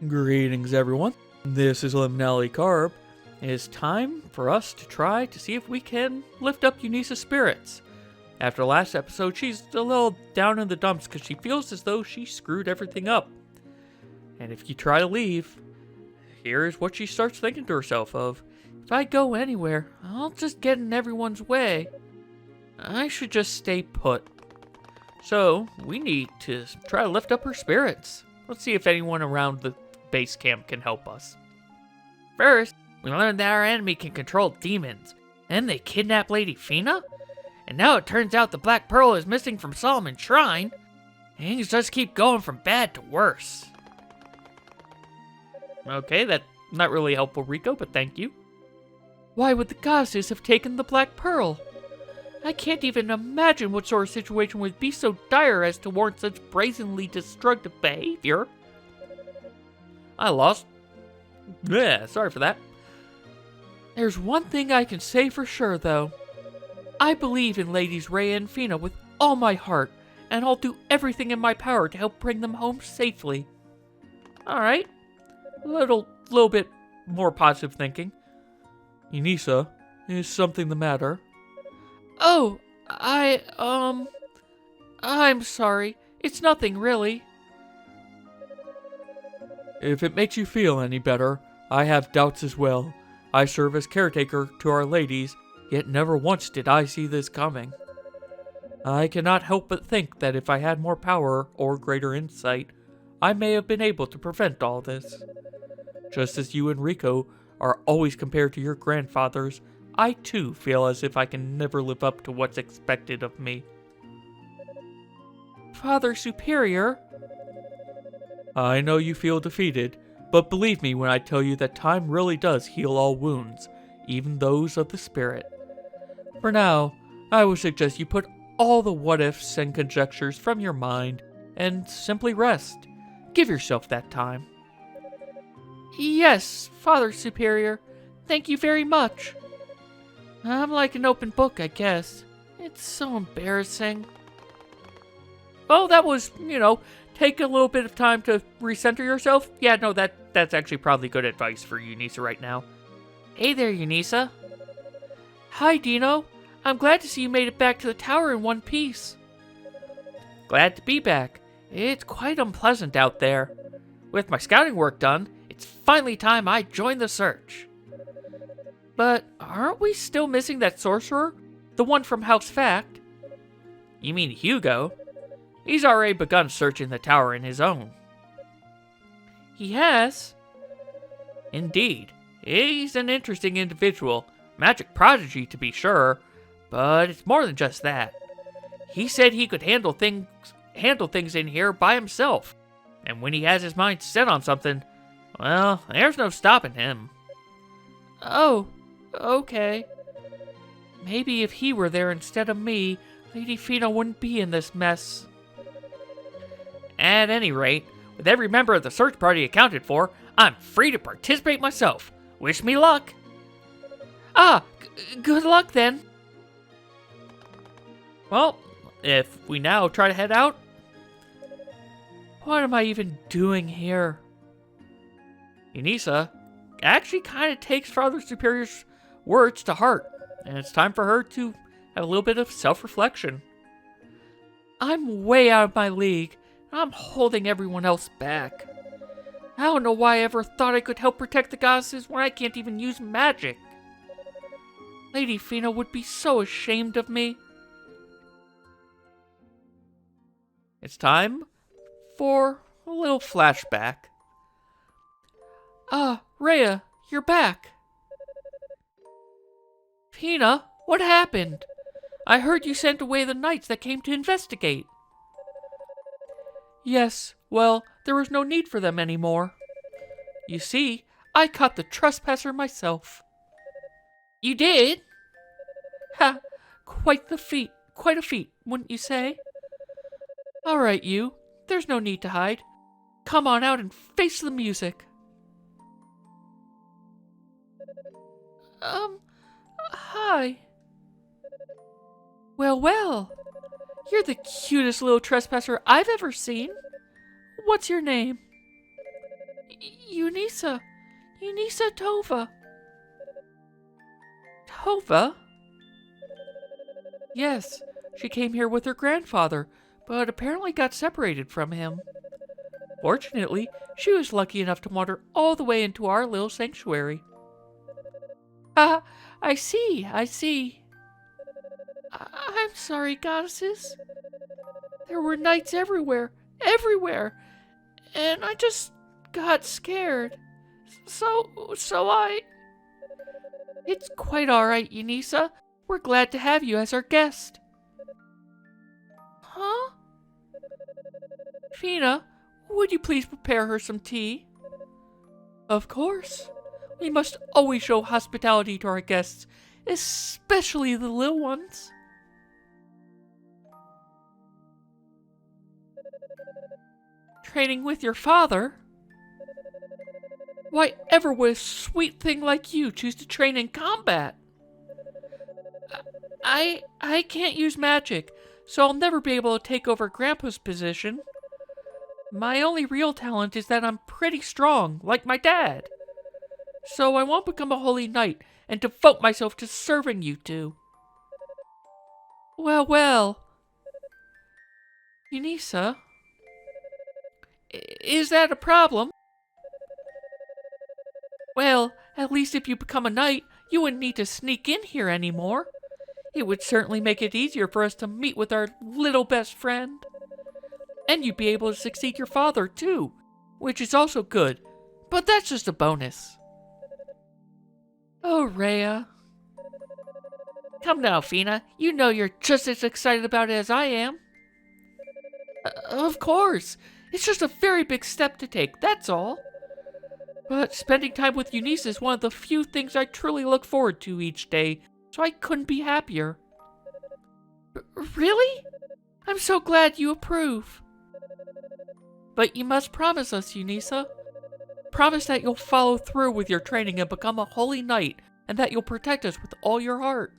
Greetings, everyone. This is Liminality Carb. It is time for us to try to see if we can lift up Unica's spirits. After last episode, she's a little down in the dumps because she feels as though she screwed everything up. And if you try to leave, here's what she starts thinking to herself of. If I go anywhere, I'll just get in everyone's way. I should just stay put. So, we need to try to lift up her spirits. Let's see if anyone around the base camp can help us. First, we learned that our enemy can control demons. Then they kidnap Lady Fina? And now it turns out the Black Pearl is missing from Solomon's Shrine. And things just keep going from bad to worse. Okay, that's not really helpful, Rico, but thank you. Why would the goddesses have taken the Black Pearl? I can't even imagine what sort of situation would be so dire as to warrant such brazenly destructive behavior. I lost. Yeah, sorry for that. There's one thing I can say for sure, though. I believe in Ladies Rhea and Fina with all my heart, and I'll do everything in my power to help bring them home safely. Alright. A little bit more positive thinking. Yunica, is something the matter? Oh, I'm sorry. It's nothing, really. If it makes you feel any better, I have doubts as well. I serve as caretaker to our ladies, yet never once did I see this coming. I cannot help but think that if I had more power or greater insight, I may have been able to prevent all this. Just as you and Rico are always compared to your grandfathers, I too feel as if I can never live up to what's expected of me. Father Superior? I know you feel defeated, but believe me when I tell you that time really does heal all wounds, even those of the spirit. For now, I would suggest you put all the what-ifs and conjectures from your mind and simply rest. Give yourself that time. Yes, Father Superior. Thank you very much. I'm like an open book, I guess. It's so embarrassing. Well, that was, take a little bit of time to recenter yourself. Yeah, no, that's actually probably good advice for Yunica right now. Hey there, Yunica. Hi, Dino. I'm glad to see you made it back to the tower in one piece. Glad to be back. It's quite unpleasant out there. With my scouting work done, it's finally time I join the search. But aren't we still missing that sorcerer? The one from House Fact? You mean Hugo? He's already begun searching the tower in his own. He has? Indeed. He's an interesting individual. Magic prodigy, to be sure. But it's more than just that. He said he could handle things in here by himself. And when he has his mind set on something, well, there's no stopping him. Oh, okay. Maybe if he were there instead of me, Lady Fina wouldn't be in this mess. At any rate, with every member of the search party accounted for, I'm free to participate myself. Wish me luck. Good luck then. Well, if we now try to head out. What am I even doing here? Yunica actually kind of takes Father Superior's words to heart, and it's time for her to have a little bit of self-reflection. I'm way out of my league. I'm holding everyone else back. I don't know why I ever thought I could help protect the goddesses when I can't even use magic. Lady Fina would be so ashamed of me. It's time for a little flashback. Rhea, you're back. Fina, what happened? I heard you sent away the knights that came to investigate. Yes, well, there was no need for them anymore. You see, I caught the trespasser myself. You did? Ha! Quite a feat, wouldn't you say? All right, you. There's no need to hide. Come on out and face the music. Hi. Well. You're the cutest little trespasser I've ever seen. What's your name? Yunica. Yunica Tova. Tova? Yes, she came here with her grandfather, but apparently got separated from him. Fortunately, she was lucky enough to wander all the way into our little sanctuary. Ah, I see. I'm sorry, goddesses. There were knights everywhere, and I just got scared. So I... It's quite alright, Yunica. We're glad to have you as our guest. Huh? Fina, would you please prepare her some tea? Of course. We must always show hospitality to our guests, especially the little ones. Training with your father? Why ever would a sweet thing like you choose to train in combat? I can't use magic, so I'll never be able to take over Grandpa's position. My only real talent is that I'm pretty strong, like my dad. So I won't become a holy knight and devote myself to serving you two. Well. Yunica? Is that a problem? Well, at least if you become a knight, you wouldn't need to sneak in here anymore. It would certainly make it easier for us to meet with our little best friend. And you'd be able to succeed your father, too, which is also good, but that's just a bonus. Oh, Rhea. Come now, Fina. You know you're just as excited about it as I am. Of course. It's just a very big step to take, that's all. But spending time with Yunica is one of the few things I truly look forward to each day, so I couldn't be happier. Really? I'm so glad you approve. But you must promise us, Yunica. Promise that you'll follow through with your training and become a holy knight, and that you'll protect us with all your heart.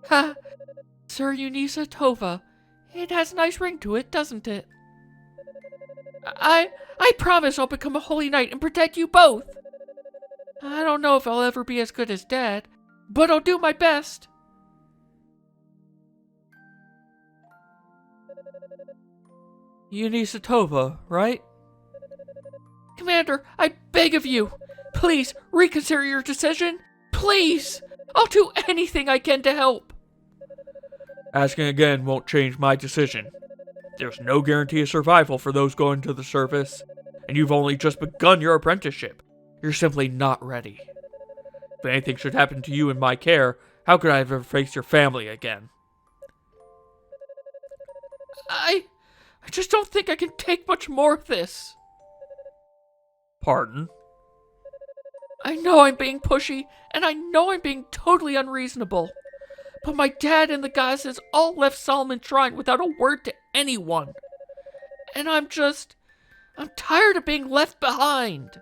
Ha! Sir Yunica Tova. It has a nice ring to it, doesn't it? I promise I'll become a holy knight and protect you both. I don't know if I'll ever be as good as Dad, but I'll do my best. Yunica Tova, right? Commander, I beg of you, please reconsider your decision. Please! I'll do anything I can to help. Asking again won't change my decision. There's no guarantee of survival for those going to the service, and you've only just begun your apprenticeship. You're simply not ready. If anything should happen to you in my care, how could I ever face your family again? I just don't think I can take much more of this. Pardon? I know I'm being pushy, and I know I'm being totally unreasonable. But my dad and the goddesses all left Solomon's Shrine without a word to anyone. And I'm tired of being left behind.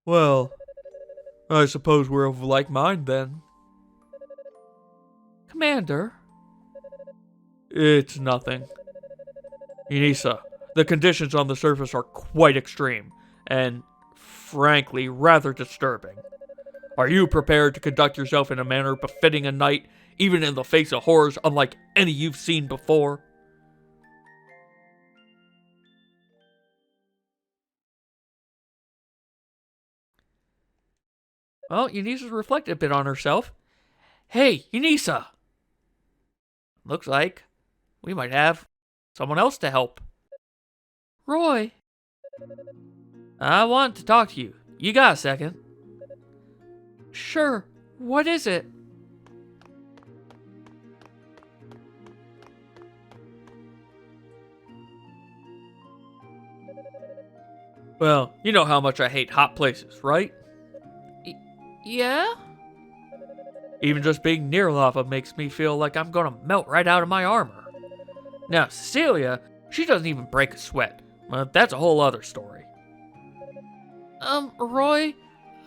Well, I suppose we're of like mind then. Commander? It's nothing. Yunica, the conditions on the surface are quite extreme, and frankly rather disturbing. Are you prepared to conduct yourself in a manner befitting a knight, even in the face of horrors unlike any you've seen before? Well, Eunice's reflected a bit on herself. Hey, Yunica! Looks like we might have someone else to help. Roy! I want to talk to you. You got a second? Sure. What is it? Well, you know how much I hate hot places, right? Yeah? Even just being near lava makes me feel like I'm gonna melt right out of my armor. Now, Cecilia, she doesn't even break a sweat. But that's a whole other story. Roy,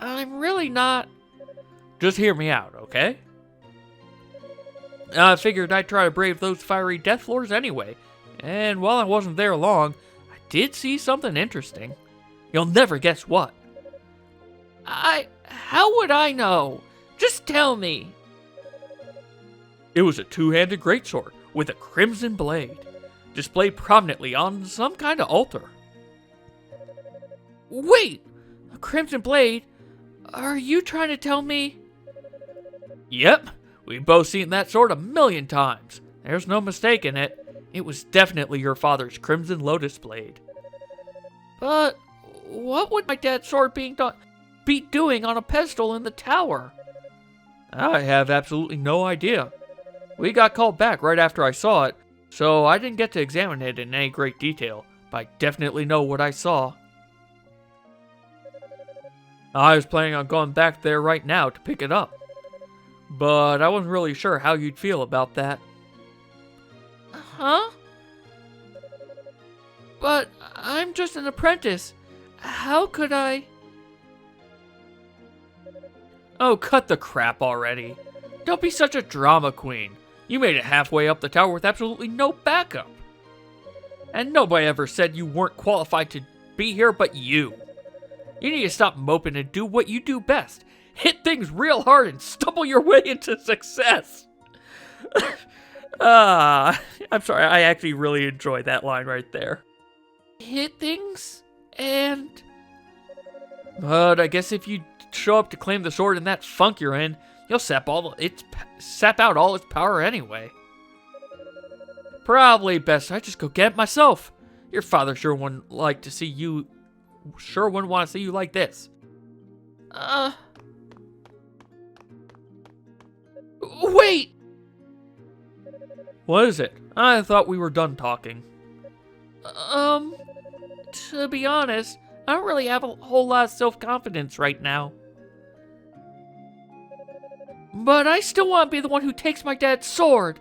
I'm really not... Just hear me out, okay? I figured I'd try to brave those fiery death floors anyway, and while I wasn't there long, I did see something interesting. You'll never guess what. How would I know? Just tell me. It was a two-handed greatsword with a crimson blade, displayed prominently on some kind of altar. Wait! A crimson blade? Are you trying to tell me? Yep, we've both seen that sword a million times. There's no mistaking it. It was definitely your father's crimson lotus blade. But what would my dad's sword be doing on a pedestal in the tower? I have absolutely no idea. We got called back right after I saw it, so I didn't get to examine it in any great detail, but I definitely know what I saw. I was planning on going back there right now to pick it up, but I wasn't really sure how you'd feel about that. Huh? But I'm just an apprentice. How could I? Oh, cut the crap already. Don't be such a drama queen. You made it halfway up the tower with absolutely no backup. And nobody ever said you weren't qualified to be here but you. You need to stop moping and do what you do best. Hit things real hard and stumble your way into success. I'm sorry, I actually really enjoyed that line right there. Hit things? And? But I guess if you show up to claim the sword in that funk you're in, you'll sap out all its power anyway. Probably best I just go get it myself. Your father sure wouldn't want to see you like this. Wait! What is it? I thought we were done talking. To be honest, I don't really have a whole lot of self-confidence right now. But I still want to be the one who takes my dad's sword.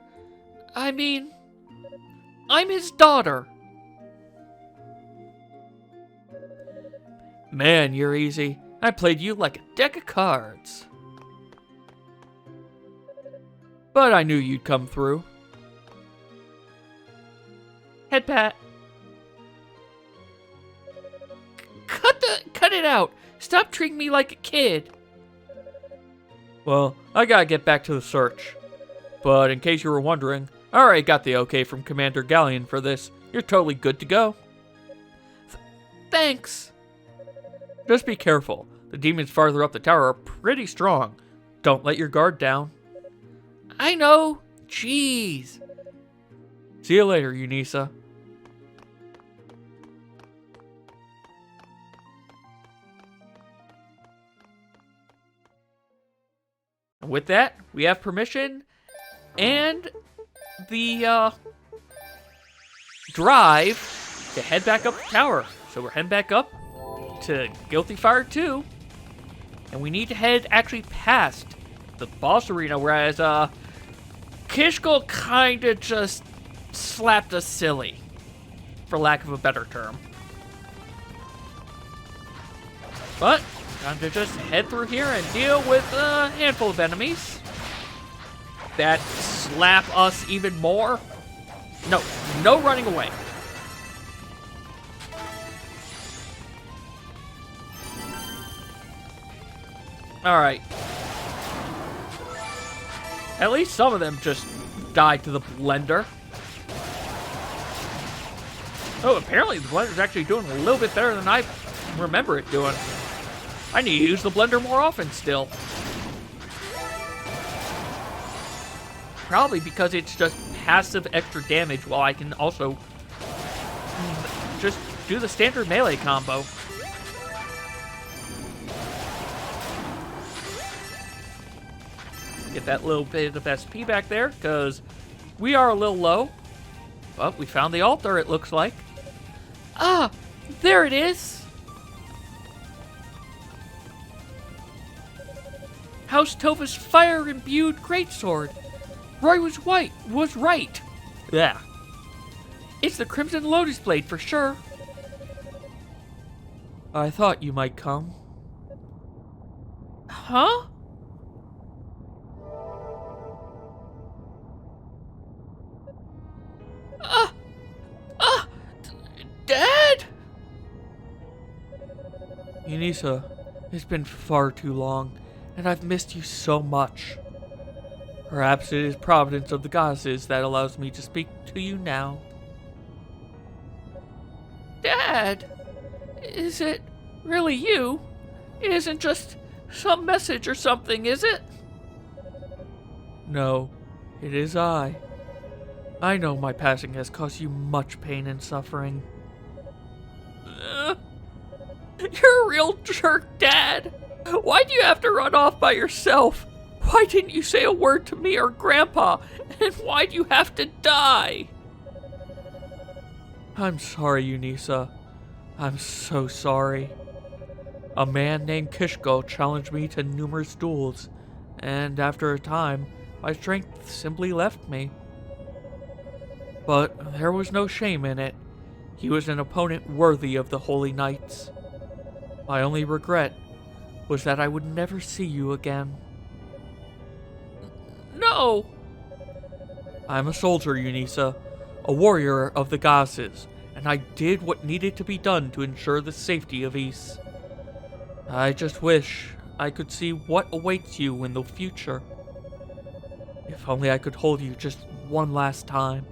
I mean, I'm his daughter. Man, you're easy. I played you like a deck of cards. But I knew you'd come through. Head pat. Cut it out. Stop treating me like a kid. Well, I gotta get back to the search. But in case you were wondering, I already got the okay from Commander Galleon for this. You're totally good to go. Thanks. Just be careful. The demons farther up the tower are pretty strong. Don't let your guard down. I know. Jeez. See you later, Yunica. With that, we have permission and the drive to head back up the tower. So we're heading back up to Guilty Fire 2, and we need to head actually past the boss arena, whereas Kishkul kinda just slapped us silly, for lack of a better term. But time to just head through here and deal with a handful of enemies that slap us even more. No running away. Alright. At least some of them just died to the blender. Oh, apparently the blender's actually doing a little bit better than I remember it doing. I need to use the blender more often still. Probably because it's just passive extra damage while I can also just do the standard melee combo. Get that little bit of SP back there, because we are a little low. But we found the altar, it looks like. Ah, there it is. House Tova's fire-imbued greatsword. Roy was right. Yeah. It's the Crimson Lotus Blade for sure. I thought you might come. Huh? Dad? Yunica, it's been far too long, and I've missed you so much. Perhaps it is providence of the goddesses that allows me to speak to you now. Dad! Is it really you? It isn't just some message or something, is it? No, it is I. I know my passing has caused you much pain and suffering. You're a real jerk, Dad. Why do you have to run off by yourself? Why didn't you say a word to me or Grandpa? And why do you have to die? I'm sorry, Yunica. I'm so sorry. A man named Kishko challenged me to numerous duels, and after a time, my strength simply left me. But there was no shame in it. He was an opponent worthy of the Holy Knights. My only regret was that I would never see you again. No! I'm a soldier, Yunica, a warrior of the goddesses, and I did what needed to be done to ensure the safety of Ys. I just wish I could see what awaits you in the future. If only I could hold you just one last time.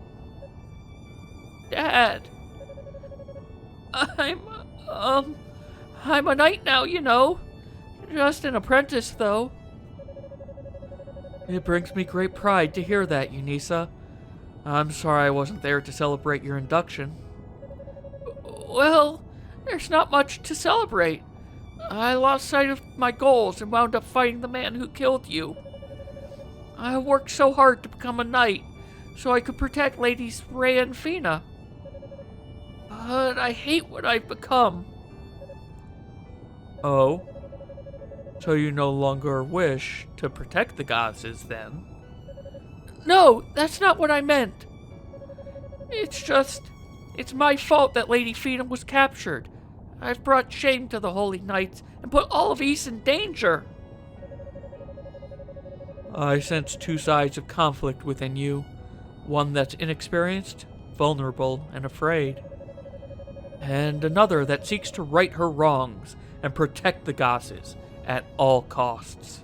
Dad. I'm a knight now, you know. Just an apprentice, though. It brings me great pride to hear that, Yunica. I'm sorry I wasn't there to celebrate your induction. Well, there's not much to celebrate. I lost sight of my goals and wound up fighting the man who killed you. I worked so hard to become a knight, so I could protect Ladies Rhea and Fina. But I hate what I've become. Oh? So you no longer wish to protect the goddesses, then? No, that's not what I meant. It's my fault that Lady Fina was captured. I've brought shame to the Holy Knights and put all of Ys in danger. I sense two sides of conflict within you. One that's inexperienced, vulnerable, and afraid. And another that seeks to right her wrongs and protect the goddesses at all costs.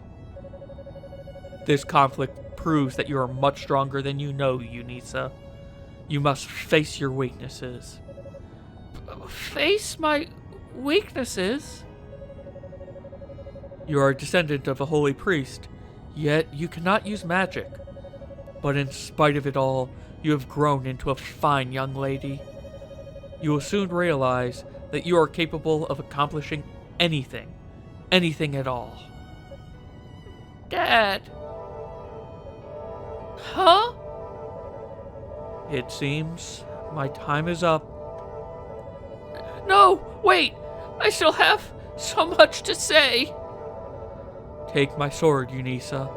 This conflict proves that you are much stronger than you know, Yunica. You must face your weaknesses. Face my weaknesses? You are a descendant of a holy priest, yet you cannot use magic. But in spite of it all, you have grown into a fine young lady. You will soon realize that you are capable of accomplishing anything. Anything at all. Dad. Huh? It seems my time is up. No, wait! I still have so much to say. Take my sword, Yunica.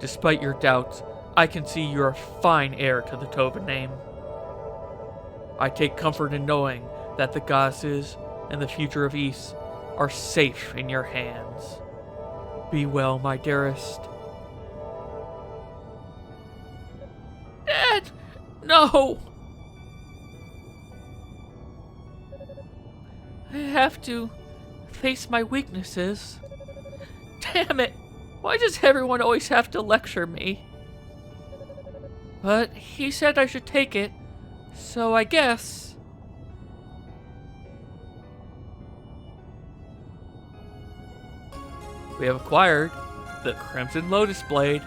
Despite your doubts, I can see you're a fine heir to the Tova name. I take comfort in knowing that the goddesses and the future of Ys are safe in your hands. Be well, my dearest. Dad, no! I have to face my weaknesses. Damn it! Why does everyone always have to lecture me? But he said I should take it, so I guess. We have acquired the Crimson Lotus Blade,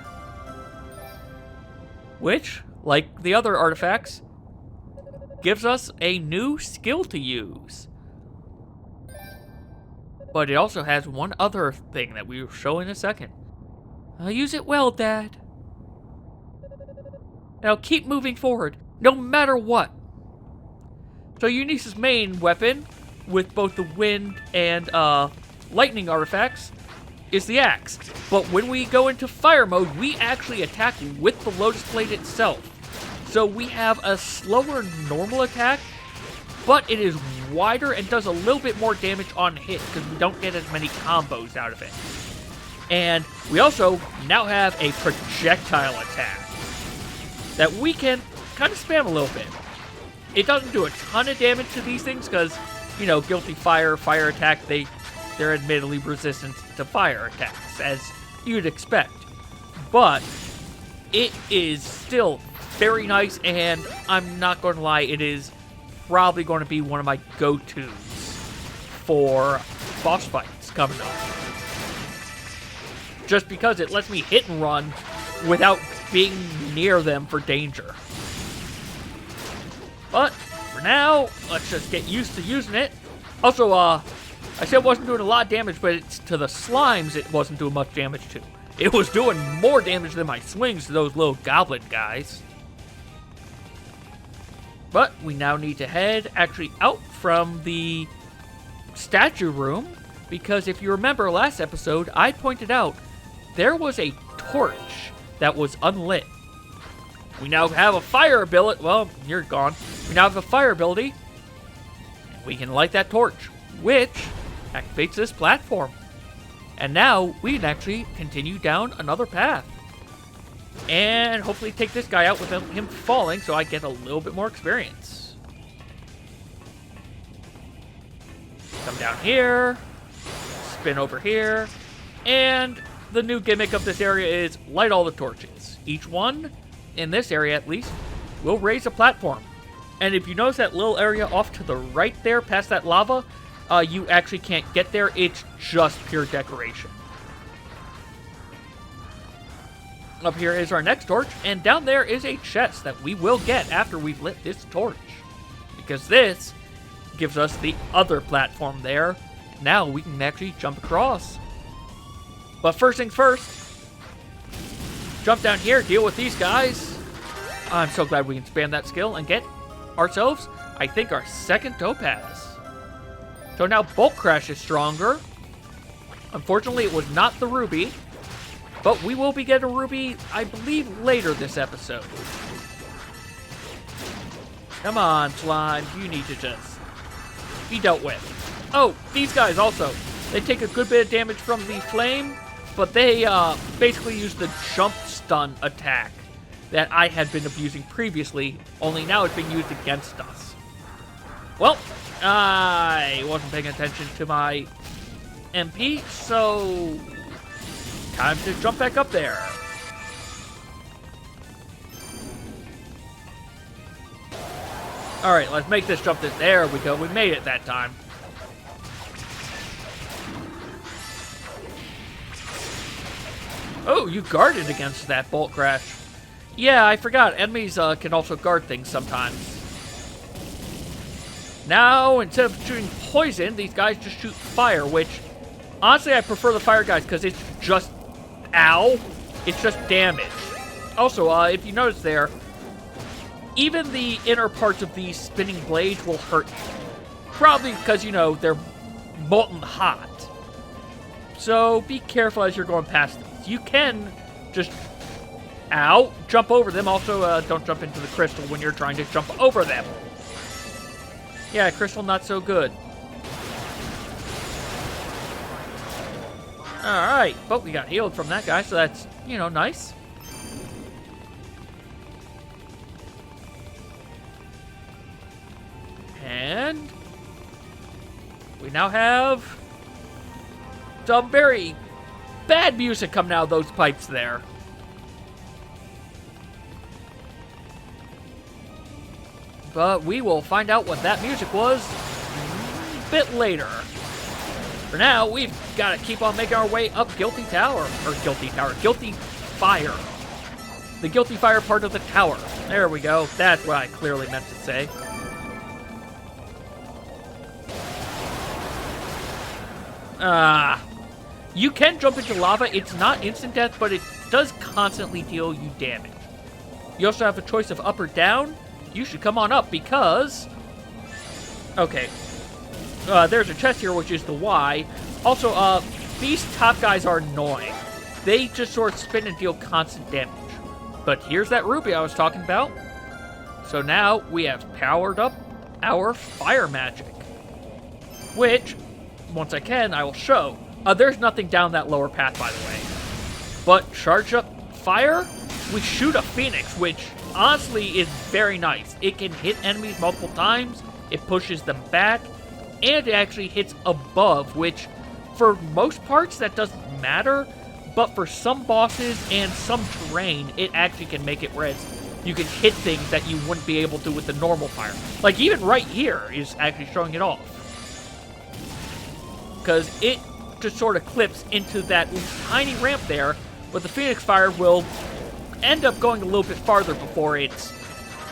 which, like the other artifacts, gives us a new skill to use. But it also has one other thing that we will show in a second. I'll use it well, Dad. Now keep moving forward, no matter what. So Eunice's main weapon, with both the wind and lightning artifacts, is the axe. But when we go into fire mode, we actually attack with the Lotus Blade itself. So we have a slower normal attack, but it is wider and does a little bit more damage on hit because we don't get as many combos out of it. And we also now have a projectile attack that we can kind of spam a little bit. It doesn't do a ton of damage to these things because, you know, Guilty Fire, Fire Attack, they they're admittedly resistant to fire attacks, as you'd expect. But it is still very nice, and I'm not going to lie, it is probably going to be one of my go-tos for boss fights coming up. Just because it lets me hit and run without being near them for danger. But for now, let's just get used to using it. Also, I said it wasn't doing a lot of damage, but it's to the slimes it wasn't doing much damage to. It was doing more damage than my swings to those little goblin guys. But we now need to head actually out from the statue room, because if you remember last episode, I pointed out there was a torch that was unlit. We now have a fire ability. Well, you're gone. We now have a fire ability. We can light that torch, which activates this platform. And now we can actually continue down another path. And hopefully take this guy out without him falling so I get a little bit more experience. Come down here. Spin over here. And the new gimmick of this area is light all the torches. Each one, in this area at least, will raise a platform. And if you notice that little area off to the right there, past that lava, you actually can't get there. It's just pure decoration. Up here is our next torch, and down there is a chest that we will get after we've lit this torch. Because this gives us the other platform there. Now we can actually jump across. But first things first, jump down here, deal with these guys. I'm so glad we can spam that skill and get ourselves, I think, our second topaz. So now Bolt Crash is stronger. Unfortunately, it was not the ruby, but we will be getting a ruby, I believe, later this episode. Come on, slime, you need to just be dealt with. Oh, these guys also. They take a good bit of damage from the flame, but they basically use the jump stun attack that I had been abusing previously, only now it's being used against us. Well, I wasn't paying attention to my MP, so time to jump back up there. Alright, let's make this jump. There we go, we made it that time. Oh, you guarded against that Bolt Crash. Yeah, I forgot. Enemies can also guard things sometimes. Now, instead of shooting poison, these guys just shoot fire, which, honestly, I prefer the fire guys because it's just, ow, it's just damage. Also, if you notice there, even the inner parts of these spinning blades will hurt you. Probably because, you know, they're molten hot. So be careful as you're going past these. You can just, ow, jump over them. Also, don't jump into the crystal when you're trying to jump over them. Yeah, crystal not so good. Alright, but we got healed from that guy, so that's, you know, nice. And we now have some very bad music coming out of those pipes there. But we will find out what that music was a bit later. For now, we've got to keep on making our way up Guilty Tower. Or Guilty Tower. Guilty Fire. The Guilty Fire part of the tower. There we go. That's what I clearly meant to say. You can jump into lava. It's not instant death, but it does constantly deal you damage. You also have a choice of up or down. You should come on up because... Okay. There's a chest here, which is the Y. Also, these top guys are annoying. They just sort of spin and deal constant damage. But here's that ruby I was talking about. So now we have powered up our fire magic. Which, once I can, I will show. There's nothing down that lower path, by the way. But charge up fire, we shoot a phoenix, which honestly is very nice. It can hit enemies multiple times, it pushes them back, and it actually hits above, which for most parts, that doesn't matter, but for some bosses and some terrain, it actually can make it where you can hit things that you wouldn't be able to with the normal fire. Like, even right here is actually showing it off. Because it just sort of clips into that tiny ramp there, but the Phoenix Fire will end up going a little bit farther before it's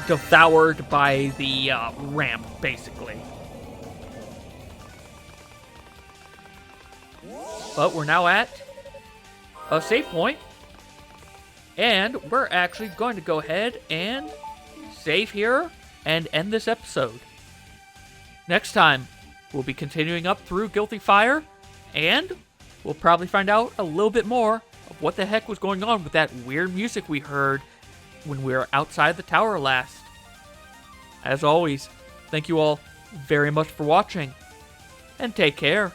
devoured by the ramp, basically. But we're now at a save point, and we're actually going to go ahead and save here and end this episode. Next time, we'll be continuing up through Guilty Fire, and we'll probably find out a little bit more of what the heck was going on with that weird music we heard when we were outside the tower last. As always, thank you all very much for watching, and take care.